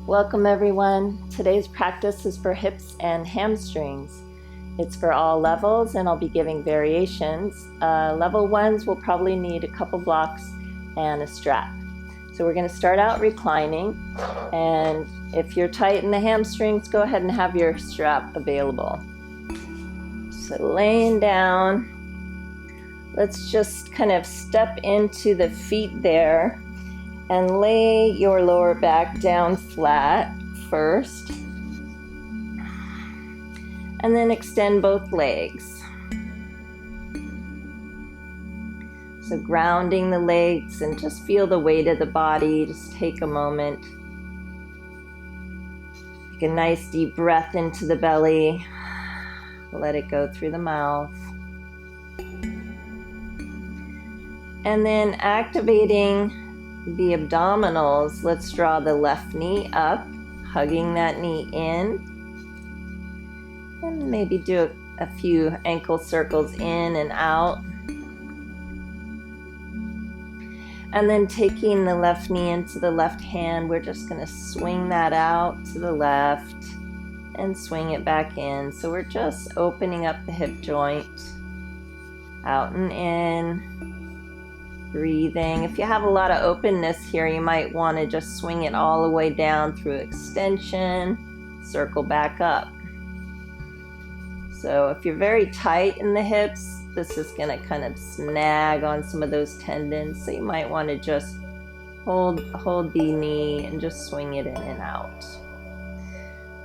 Welcome everyone. Today's practice is for hips and hamstrings. It's for all levels and I'll be giving variations. Level ones will probably need a couple blocks and a strap. So we're going to start out reclining, and if you're tight in the hamstrings, go ahead and have your strap available. So laying down, let's just kind of step into the feet there and lay your lower back down flat first, and then extend both legs. So grounding the legs and just feel the weight of the body. Just take a moment. Take a nice deep breath into the belly. Let it go through the mouth. And then activating the abdominals, let's draw the left knee up, hugging that knee in, and maybe do a few ankle circles in and out. And then taking the left knee into the left hand, we're just going to swing that out to the left and swing it back in. So we're just opening up the hip joint, out and in. Breathing. If you have a lot of openness here, you might want to just swing it all the way down through extension, circle back up. So if you're very tight in the hips, this is going to kind of snag on some of those tendons. So you might want to just hold the knee and just swing it in and out.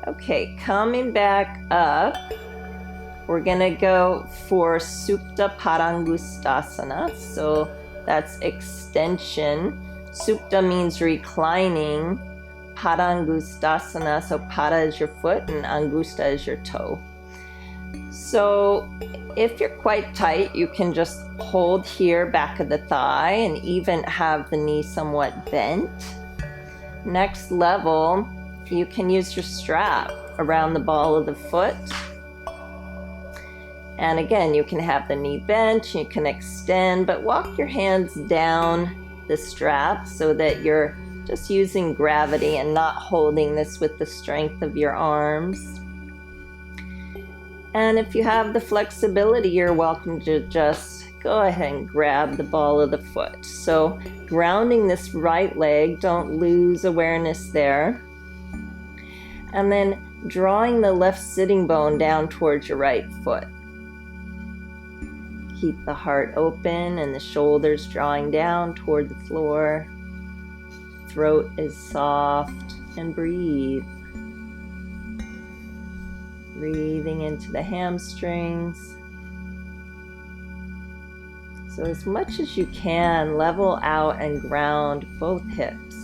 Okay, coming back up, we're going to go for Supta Parangustasana. So that's extension. Supta means reclining. Parangustasana, so para is your foot and angusta is your toe. So if you're quite tight, you can just hold here, back of the thigh, and even have the knee somewhat bent. Next level, you can use your strap around the ball of the foot. And again, you can have the knee bent, you can extend, but walk your hands down the strap so that you're just using gravity and not holding this with the strength of your arms. And if you have the flexibility, you're welcome to just go ahead and grab the ball of the foot. So grounding this right leg, don't lose awareness there. And then drawing the left sitting bone down towards your right foot. Keep the heart open and the shoulders drawing down toward the floor. Throat is soft, and breathe. Breathing into the hamstrings. So as much as you can, level out and ground both hips.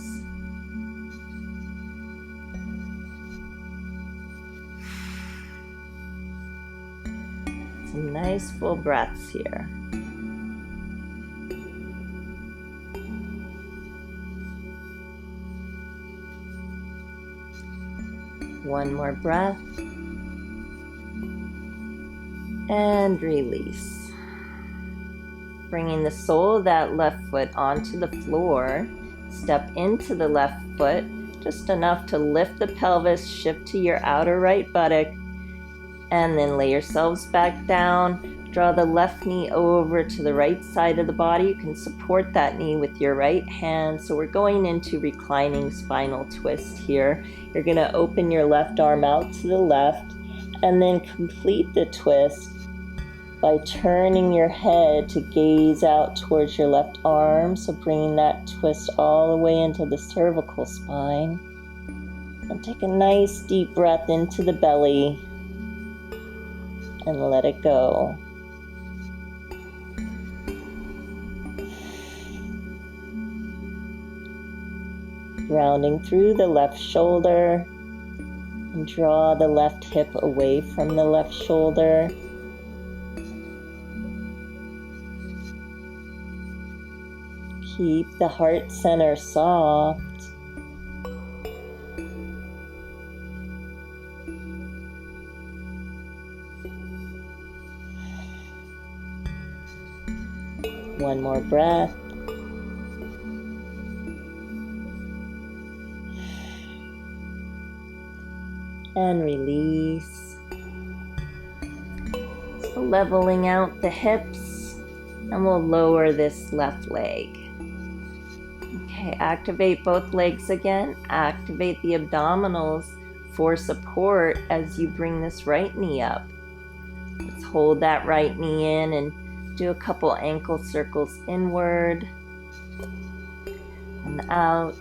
Some nice full breaths here. One more breath. And release. Bringing the sole of that left foot onto the floor. Step into the left foot, just enough to lift the pelvis, shift to your outer right buttock, and then lay yourselves back down. Draw the left knee over to the right side of the body. You can support that knee with your right hand. So we're going into reclining spinal twist here. You're going to open your left arm out to the left and then complete the twist by turning your head to gaze out towards your left arm. So bringing that twist all the way into the cervical spine. And take a nice deep breath into the belly. And let it go. Rounding through the left shoulder. And draw the left hip away from the left shoulder. Keep the heart center soft. One more breath. and release. So leveling out the hips, and we'll lower this left leg. Okay, activate both legs again. Activate the abdominals for support as you bring this right knee up. Let's hold that right knee in and do a couple ankle circles inward and out.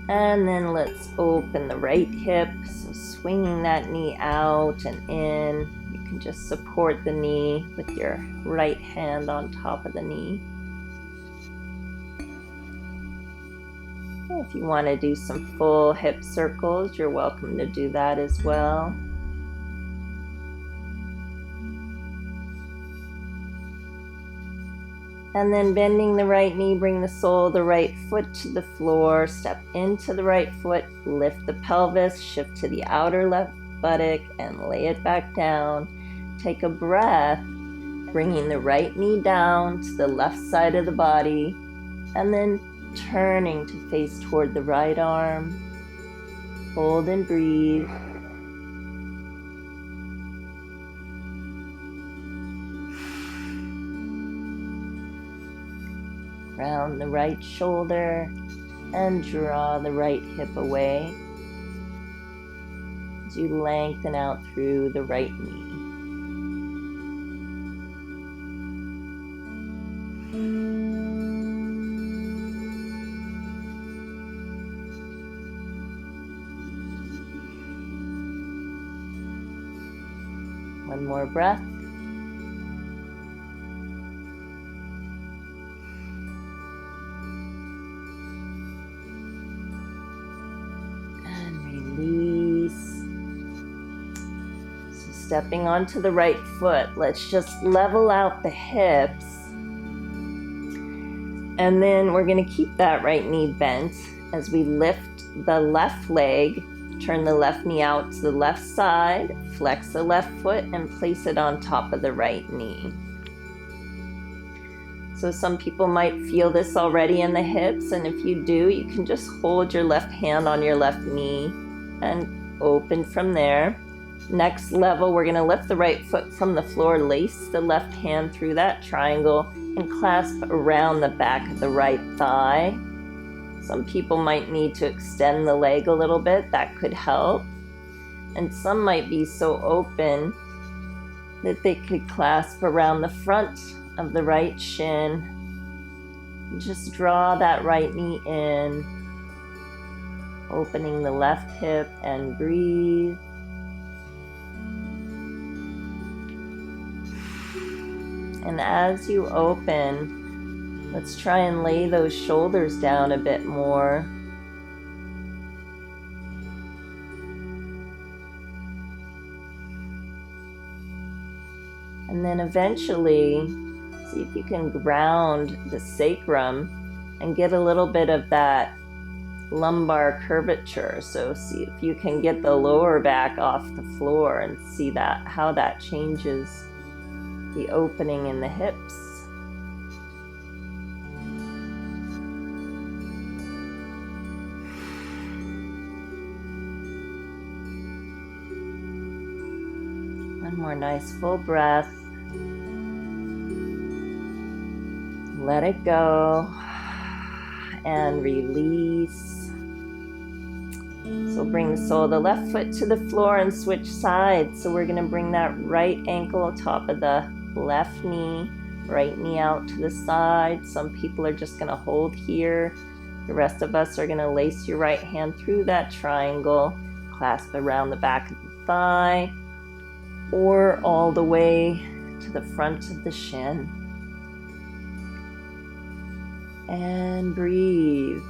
And then let's open the right hip, so swinging that knee out and in. You can just support the knee with your right hand on top of the knee. If you want to do some full hip circles, you're welcome to do that as well. And then bending the right knee, bring the sole of the right foot to the floor, step into the right foot, lift the pelvis, shift to the outer left buttock and lay it back down. Take a breath, bringing the right knee down to the left side of the body, and then turning to face toward the right arm. Hold and breathe. Round the right shoulder and draw the right hip away as you lengthen out through the right knee. One more breath. Stepping onto the right foot, let's just level out the hips. And then we're going to keep that right knee bent as we lift the left leg, turn the left knee out to the left side, flex the left foot, and place it on top of the right knee. So some people might feel this already in the hips, and if you do, you can just hold your left hand on your left knee and open from there. Next level, we're going to lift the right foot from the floor, lace the left hand through that triangle, and clasp around the back of the right thigh. Some people might need to extend the leg a little bit. That could help. And some might be so open that they could clasp around the front of the right shin. Just draw that right knee in, opening the left hip, and breathe. And as you open, let's try and lay those shoulders down a bit more. And then eventually, see if you can ground the sacrum and get a little bit of that lumbar curvature. So see if you can get the lower back off the floor and see that how that changes the opening in the hips. One more nice full breath. Let it go and release. So bring the sole of the left foot to the floor and switch sides. So we're going to bring that right ankle on top of the left knee, right knee out to the side. Some people are just going to hold here. The rest of us are going to lace your right hand through that triangle, clasp around the back of the thigh, or all the way to the front of the shin. And breathe.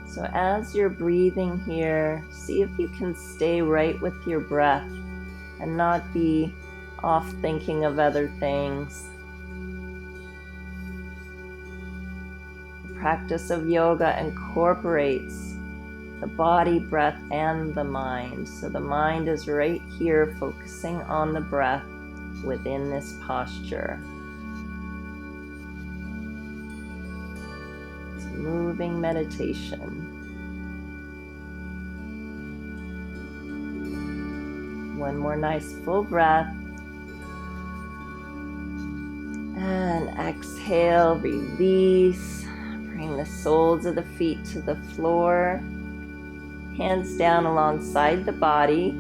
So as you're breathing here, see if you can stay right with your breath and not be off thinking of other things. The practice of yoga incorporates the body, breath, and the mind. So the mind is right here, focusing on the breath within this posture. It's moving meditation. One more nice full breath. And exhale, release. Bring the soles of the feet to the floor. Hands down alongside the body.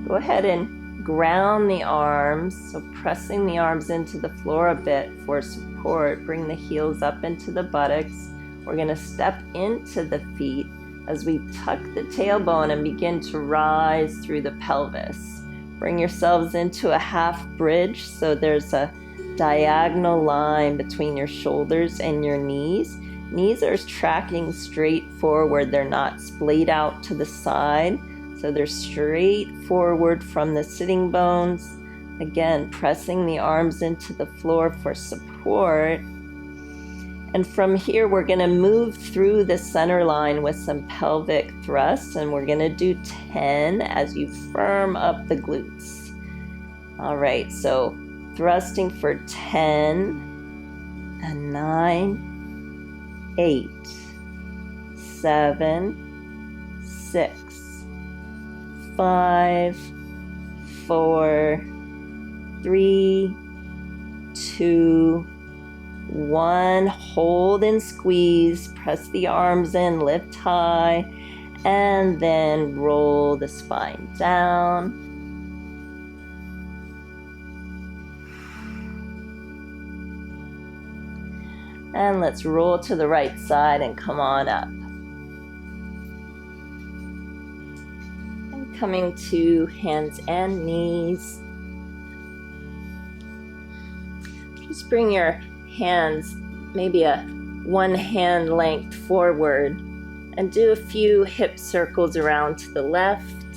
Go ahead and ground the arms. So pressing the arms into the floor a bit for support. Bring the heels up into the buttocks. We're going to step into the feet as we tuck the tailbone and begin to rise through the pelvis. Bring yourselves into a half bridge, so there's a diagonal line between your shoulders and your knees. Knees are tracking straight forward. They're not splayed out to the side, so they're straight forward from the sitting bones. Again, pressing the arms into the floor for support. And from here, we're going to move through the center line with some pelvic thrusts, and we're going to do 10 as you firm up the glutes. All right, so thrusting for 10, and 9, 8, 7, 6, 5, 4, 3, 2, 1. Hold and squeeze, press the arms in, lift high, and then roll the spine down. And let's roll to the right side and come on up. And coming to hands and knees. Just bring your hands maybe a 1 hand length forward and do a few hip circles around to the left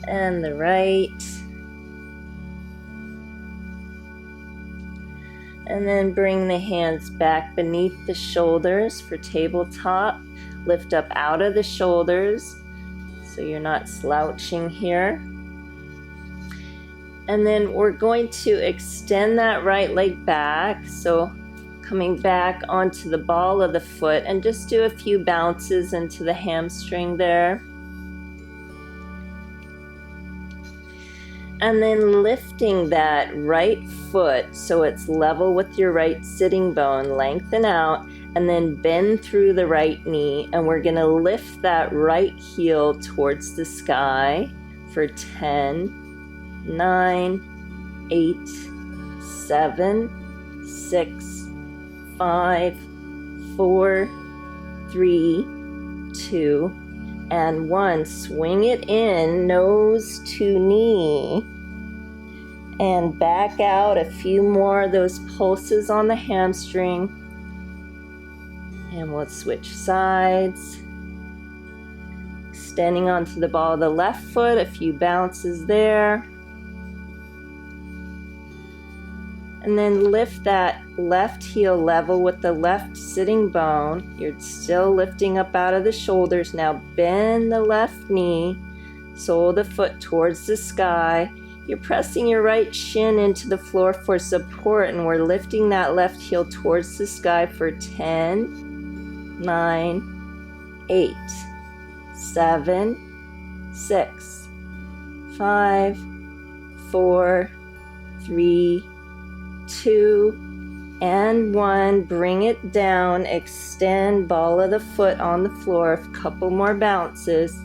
and the right, and then bring the hands back beneath the shoulders for tabletop. Lift up out of the shoulders so you're not slouching here. And then we're going to extend that right leg back. So coming back onto the ball of the foot and just do a few bounces into the hamstring there. And then lifting that right foot so it's level with your right sitting bone, lengthen out, and then bend through the right knee. And we're going to lift that right heel towards the sky for 10, 9, 8, 7, 6, 5, 4, 3, 2, and 1. Swing it in, nose to knee, and back out. A few more of those pulses on the hamstring, and we'll switch sides. Extending onto the ball of the left foot, a few bounces there. And then lift that left heel level with the left sitting bone. You're still lifting up out of the shoulders. Now bend the left knee, sole of the foot towards the sky. You're pressing your right shin into the floor for support, and we're lifting that left heel towards the sky for 10, 9, 8, 7, 6, 5, 4, 3, 2, and 1. Bring it down, extend ball of the foot on the floor, a couple more bounces,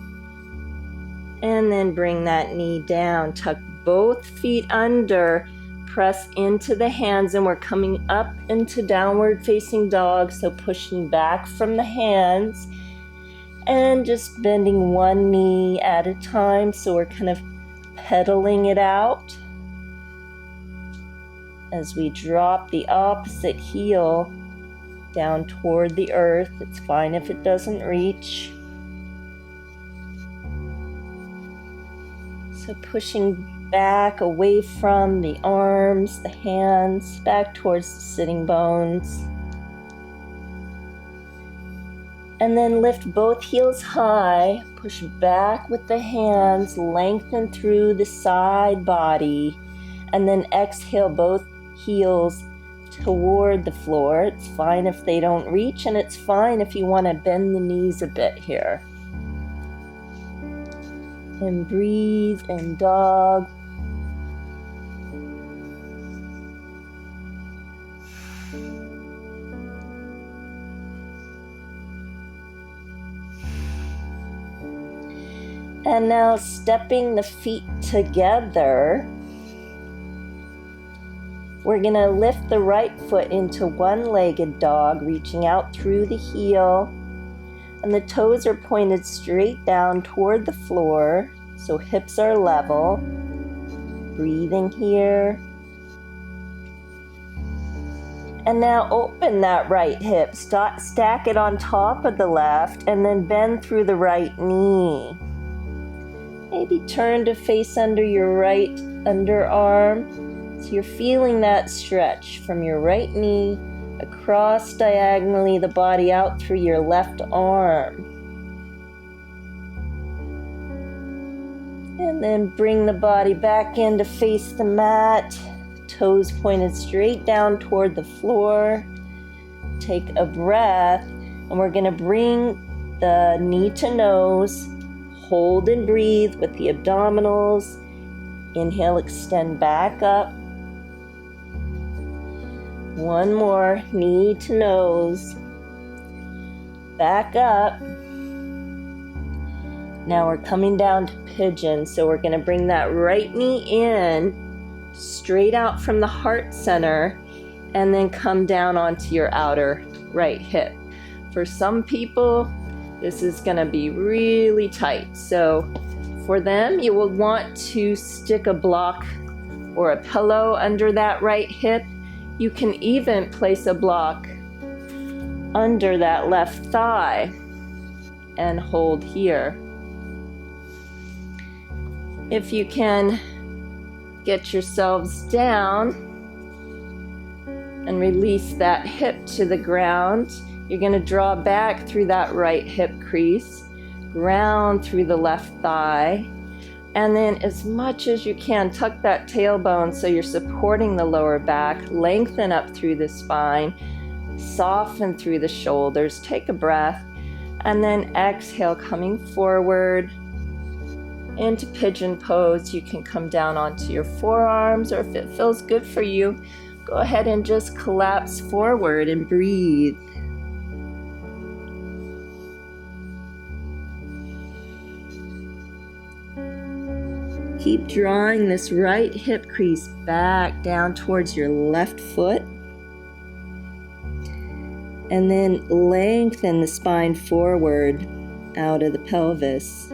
and then bring that knee down. Tuck both feet under, press into the hands, and we're coming up into downward facing dog, so pushing back from the hands and just bending one knee at a time, so we're kind of pedaling it out. As we drop the opposite heel down toward the earth, it's fine if it doesn't reach. So pushing back away from the arms, the hands, back towards the sitting bones. And then lift both heels high, push back with the hands, lengthen through the side body, and then exhale both heels toward the floor. It's fine if they don't reach, and it's fine if you want to bend the knees a bit here. And breathe in dog. And now stepping the feet together, we're going to lift the right foot into one-legged dog, reaching out through the heel. And the toes are pointed straight down toward the floor, so hips are level. Breathing here. And now open that right hip, stack it on top of the left, and then bend through the right knee. Maybe turn to face under your right underarm. So you're feeling that stretch from your right knee across diagonally the body out through your left arm. And then bring the body back in to face the mat. Toes pointed straight down toward the floor. Take a breath, and we're going to bring the knee to nose. Hold and breathe with the abdominals. Inhale, extend back up. One more, knee to nose. Back up. Now we're coming down to pigeon, so we're going to bring that right knee in, straight out from the heart center, and then come down onto your outer right hip. For some people, this is going to be really tight. So for them, you will want to stick a block or a pillow under that right hip. You can even place a block under that left thigh and hold here. If you can get yourselves down and release that hip to the ground, you're going to draw back through that right hip crease, ground through the left thigh, and then as much as you can, tuck that tailbone so you're supporting the lower back, lengthen up through the spine, soften through the shoulders, take a breath, and then exhale, coming forward into pigeon pose. You can come down onto your forearms, or if it feels good for you, go ahead and just collapse forward and breathe. Keep drawing this right hip crease back down towards your left foot. And then lengthen the spine forward out of the pelvis.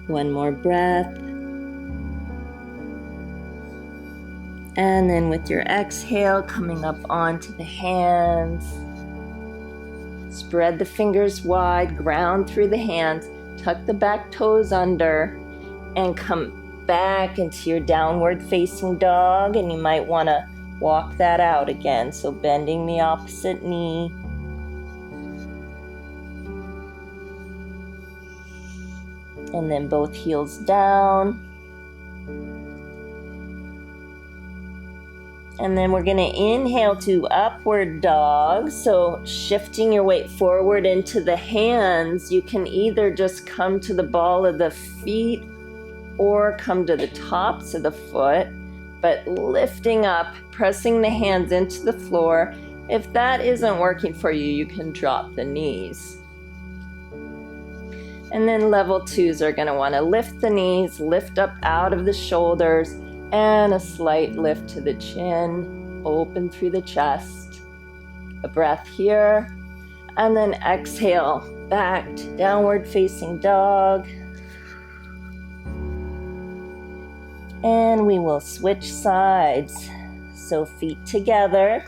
One more breath. And then with your exhale, coming up onto the hands. Spread the fingers wide, ground through the hands, tuck the back toes under, and come back into your downward facing dog. And you might want to walk that out again. So bending the opposite knee. And then both heels down. And then we're going to inhale to upward dog. So shifting your weight forward into the hands, you can either just come to the ball of the feet or come to the tops of the foot, but lifting up, pressing the hands into the floor. If that isn't working for you, you can drop the knees. And then level twos are going to want to lift the knees, lift up out of the shoulders, and a slight lift to the chin, open through the chest. A breath here, and then exhale back to downward facing dog. And we will switch sides. So feet together.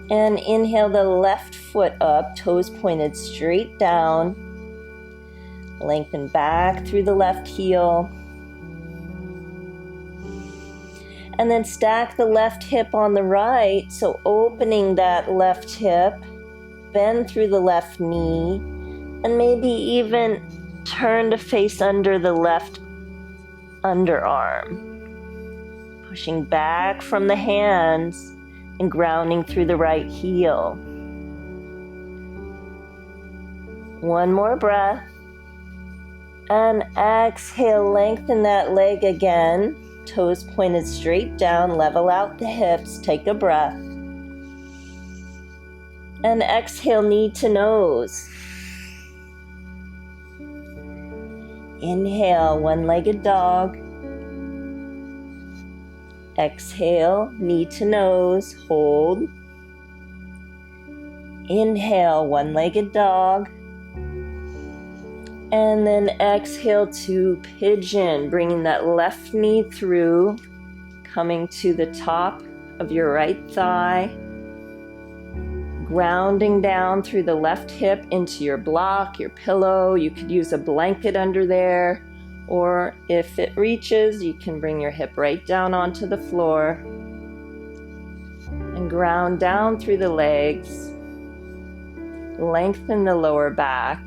And inhale the left foot up, toes pointed straight down. Lengthen back through the left heel. And then stack the left hip on the right, so opening that left hip, bend through the left knee, and maybe even turn to face under the left underarm. Pushing back from the hands and grounding through the right heel. One more breath. And exhale, lengthen that leg again. Toes pointed straight down, level out the hips, take a breath. And exhale, knee to nose. Inhale, one-legged dog. Exhale, knee to nose, hold. Inhale, one-legged dog. And then exhale to pigeon, bringing that left knee through, coming to the top of your right thigh, grounding down through the left hip into your block, your pillow. You could use a blanket under there, or if it reaches, you can bring your hip right down onto the floor and ground down through the legs. Lengthen the lower back.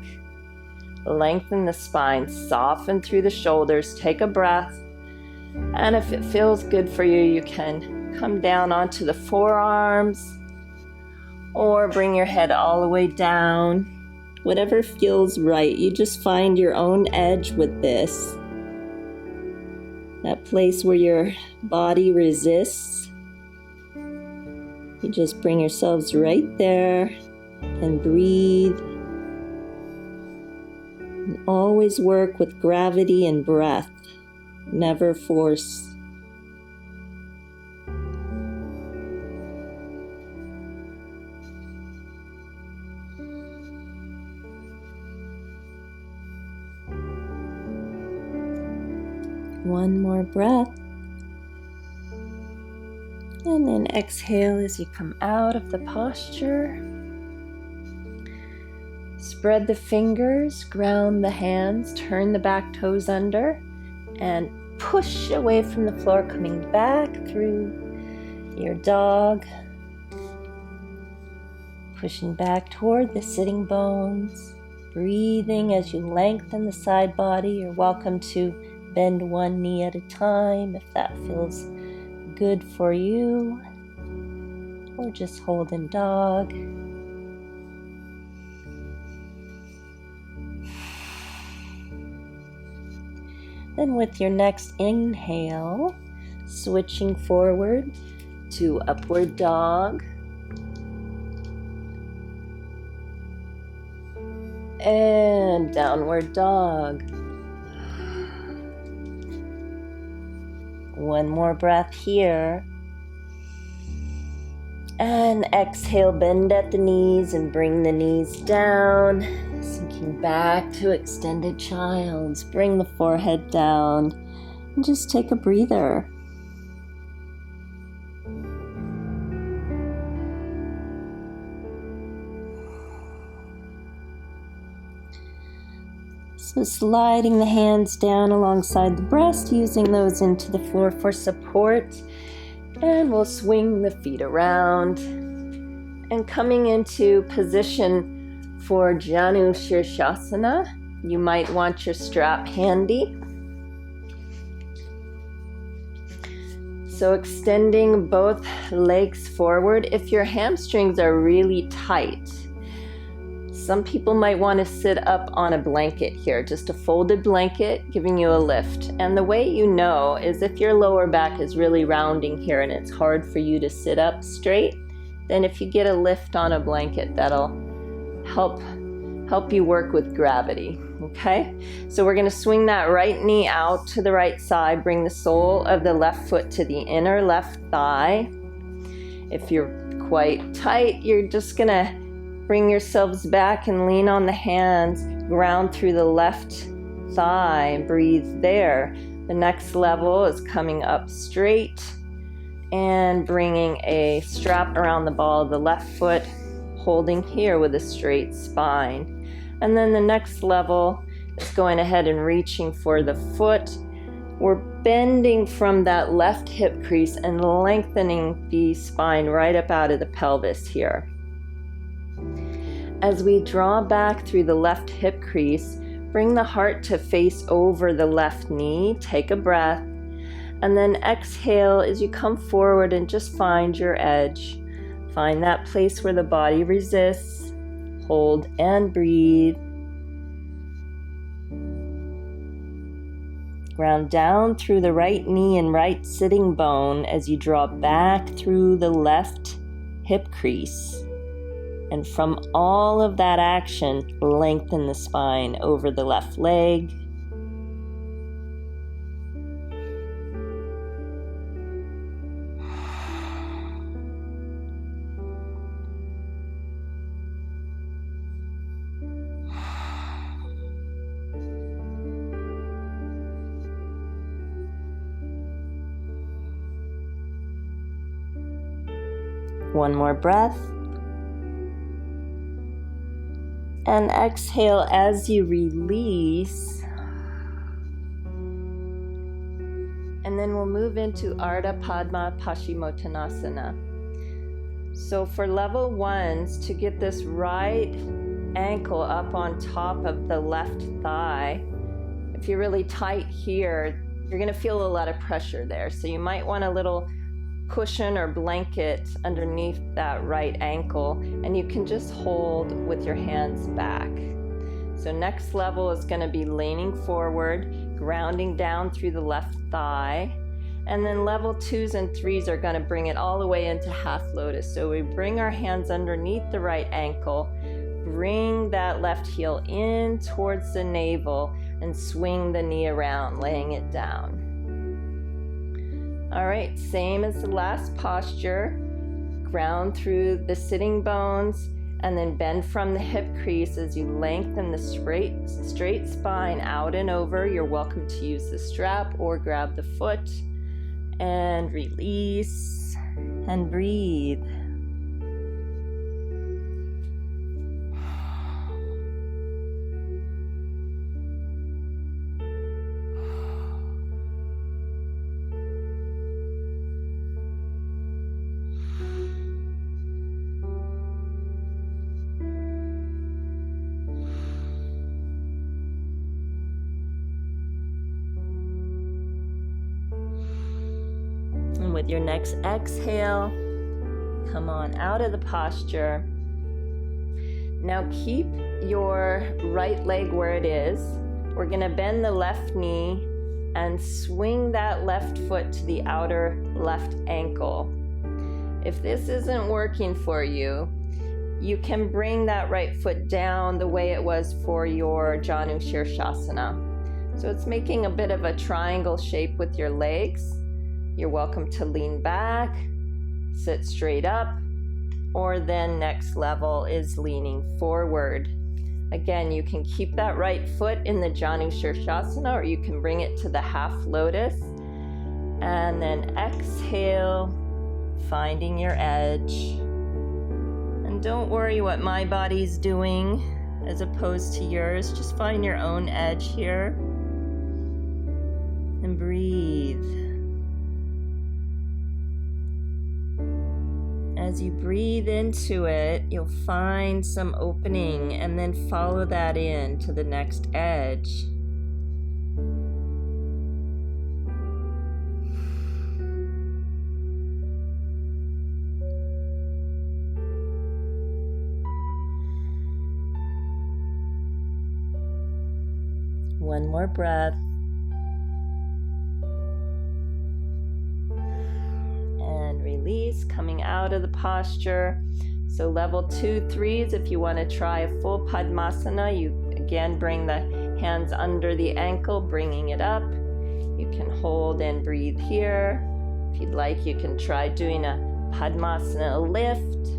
Lengthen the spine, soften through the shoulders, take a breath. And if it feels good for you, you can come down onto the forearms or bring your head all the way down. Whatever feels right. You just find your own edge with this. That place where your body resists. You just bring yourselves right there and breathe. And always work with gravity and breath, never force. One more breath. And then exhale as you come out of the posture. Spread the fingers, ground the hands, turn the back toes under, and push away from the floor, coming back through your dog. Pushing back toward the sitting bones. Breathing as you lengthen the side body. You're welcome to bend one knee at a time if that feels good for you. Or just hold in dog. Then with your next inhale, switching forward to upward dog. And downward dog. One more breath here. And exhale, bend at the knees and bring the knees down. Sinking back to extended child's. Bring the forehead down and just take a breather. So sliding the hands down alongside the breast, using those into the floor for support. And we'll swing the feet around and coming into position for Janu Shirshasana. You might want your strap handy. So extending both legs forward. If your hamstrings are really tight, some people might want to sit up on a blanket here, just a folded blanket giving you a lift. And the way you know is if your lower back is really rounding here and it's hard for you to sit up straight, then if you get a lift on a blanket, that'll help you work with gravity, okay? So we're going to swing that right knee out to the right side, bring the sole of the left foot to the inner left thigh. If you're quite tight, you're just going to bring yourselves back and lean on the hands, ground through the left thigh, breathe there. The next level is coming up straight and bringing a strap around the ball of the left foot, holding here with a straight spine. And then the next level is going ahead and reaching for the foot. We're bending from that left hip crease and lengthening the spine right up out of the pelvis here. As we draw back through the left hip crease, bring the heart to face over the left knee. Take a breath. And then exhale as you come forward and just find your edge. Find that place where the body resists. Hold and breathe. Ground down through the right knee and right sitting bone as you draw back through the left hip crease. And from all of that action, lengthen the spine over the left leg. One more breath. And exhale as you release. And then we'll move into Arda, Padma, Pashimotanasana. So for level ones, to get this right ankle up on top of the left thigh, if you're really tight here, you're going to feel a lot of pressure there. So you might want a little cushion or blanket underneath that right ankle, and you can just hold with your hands back. So next level is going to be leaning forward, grounding down through the left thigh, and then level 2s and 3s are going to bring it all the way into half lotus. So we bring our hands underneath the right ankle, bring that left heel in towards the navel, and swing the knee around, laying it down. All right, same as the last posture. Ground through the sitting bones and then bend from the hip crease as you lengthen the straight spine out and over. You're welcome to use the strap or grab the foot. And release and breathe. With your next exhale, come on out of the posture. Now keep your right leg where it is. We're going to bend the left knee and swing that left foot to the outer left ankle. If this isn't working for you, you can bring that right foot down the way it was for your Janu Shirshasana. So it's making a bit of a triangle shape with your legs. You're welcome to lean back, sit straight up, or then next level is leaning forward. Again, you can keep that right foot in the Janu Shirshasana, or you can bring it to the half lotus. And then exhale, finding your edge. And don't worry what my body's doing as opposed to yours. Just find your own edge here. And breathe. As you breathe into it, you'll find some opening and then follow that in to the next edge. One more breath. Release, coming out of the posture. So level 2, 3s, if you want to try a full Padmasana, you again bring the hands under the ankle, bringing it up. You can hold and breathe here. If you'd like, you can try doing a Padmasana lift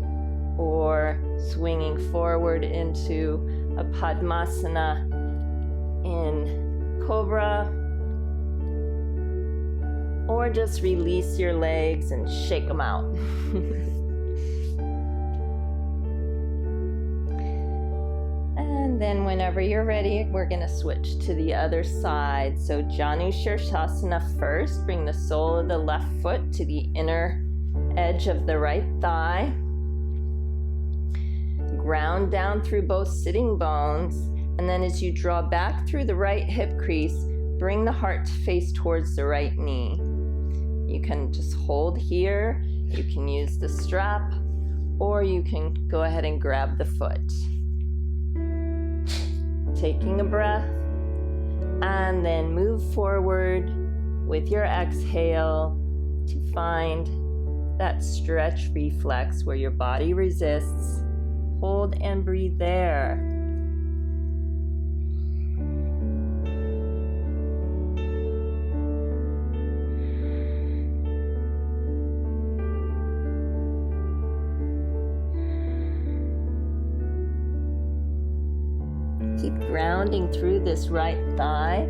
or swinging forward into a Padmasana in Cobra. Or just release your legs and shake them out. And And then whenever you're ready, we're going to switch to the other side. So Janushirshasana first. Bring the sole of the left foot to the inner edge of the right thigh. Ground down through both sitting bones. And then as you draw back through the right hip crease, bring the heart to face towards the right knee. You can just hold here. You can use the strap, or you can go ahead and grab the foot. Taking a breath, and then move forward with your exhale to find that stretch reflex where your body resists. Hold and breathe there. Keep grounding through this right thigh.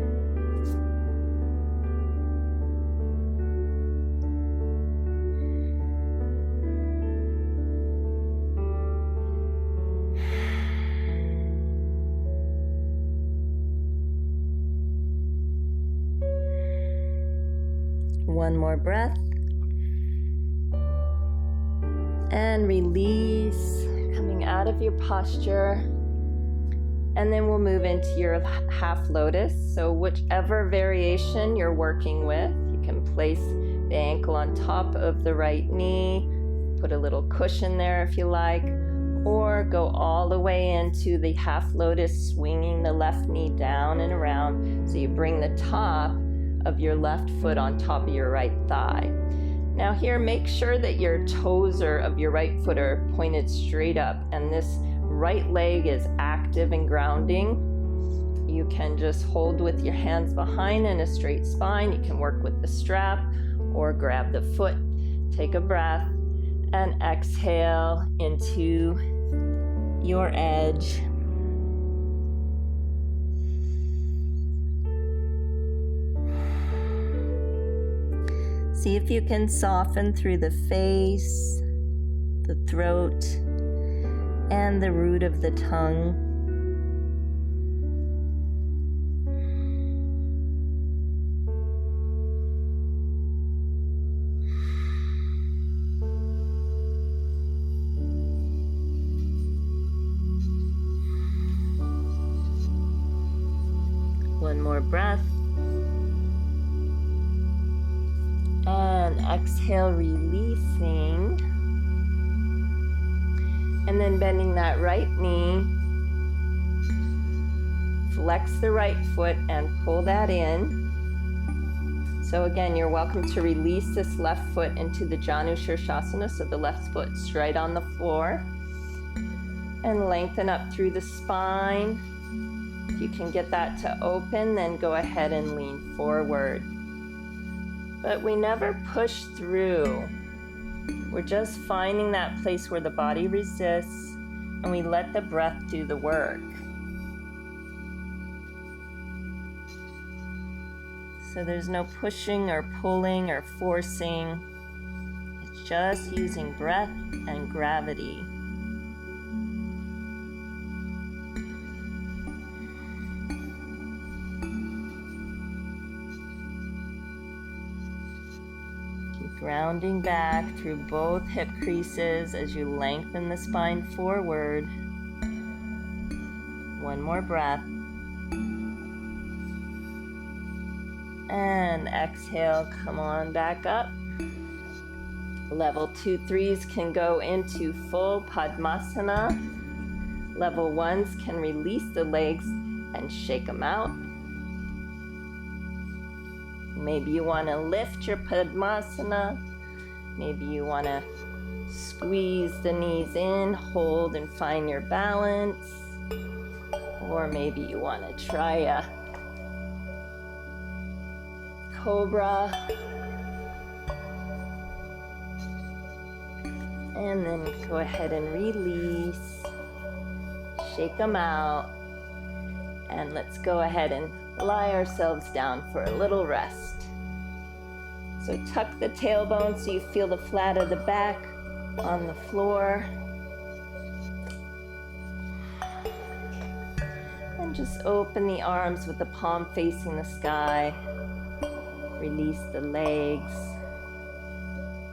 One more breath. And release, coming out of your posture. And then we'll move into your half lotus. So whichever variation you're working with, you can place the ankle on top of the right knee, put a little cushion there if you like, or go all the way into the half lotus, swinging the left knee down and around. So you bring the top of your left foot on top of your right thigh. Now here, make sure that your toes of your right foot are pointed straight up, and this right leg is active and grounding. You can just hold with your hands behind in a straight spine. You can work with the strap or grab the foot. Take a breath and exhale into your edge. See if you can soften through the face, the throat, and the root of the tongue. One more breath. And exhale, releasing. And then bending that right knee, flex the right foot and pull that in. So again, you're welcome to release this left foot into the Janushirshasana, so the left foot's straight on the floor. And lengthen up through the spine. If you can get that to open, then go ahead and lean forward. But we never push through. We're just finding that place where the body resists, and we let the breath do the work. So there's no pushing or pulling or forcing. It's just using breath and gravity. Grounding back through both hip creases as you lengthen the spine forward. One more breath. And exhale, come on back up. Level 2, 3s can go into full Padmasana. Level 1s can release the legs and shake them out. Maybe you want to lift your Padmasana. Maybe you want to squeeze the knees in, hold and find your balance. Or maybe you want to try a cobra. And then go ahead and release. Shake them out. And let's go ahead and lie ourselves down for a little rest. So tuck the tailbone so you feel the flat of the back on the floor. just open the arms with the palm facing the sky. Release the legs.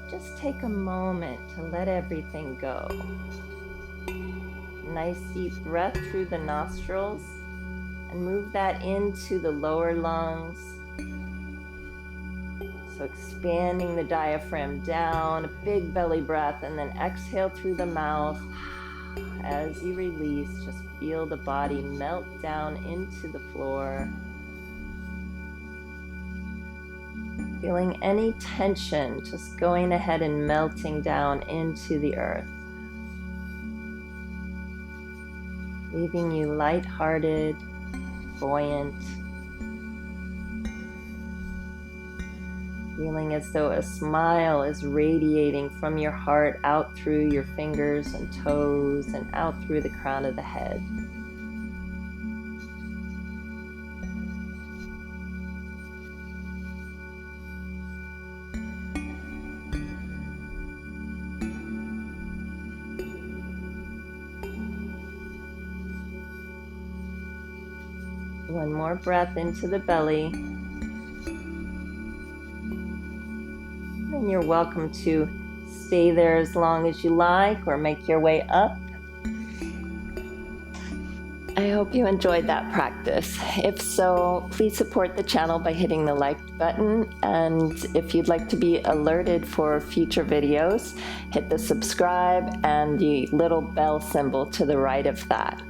Just take a moment to let everything go. Nice deep breath through the nostrils and move that into the lower lungs. So expanding the diaphragm down, a big belly breath, and then exhale through the mouth. As you release, just feel the body melt down into the floor. Feeling any tension just going ahead and melting down into the earth. Leaving you lighthearted, buoyant. Feeling as though a smile is radiating from your heart out through your fingers and toes and out through the crown of the head. One more breath into the belly. And you're welcome to stay there as long as you like or make your way up. I hope you enjoyed that practice. If so, please support the channel by hitting the like button. And if you'd like to be alerted for future videos, hit the subscribe and the little bell symbol to the right of that.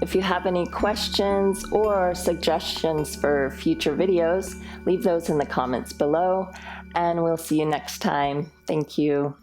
If you have any questions or suggestions for future videos, leave those in the comments below, and we'll see you next time. Thank you.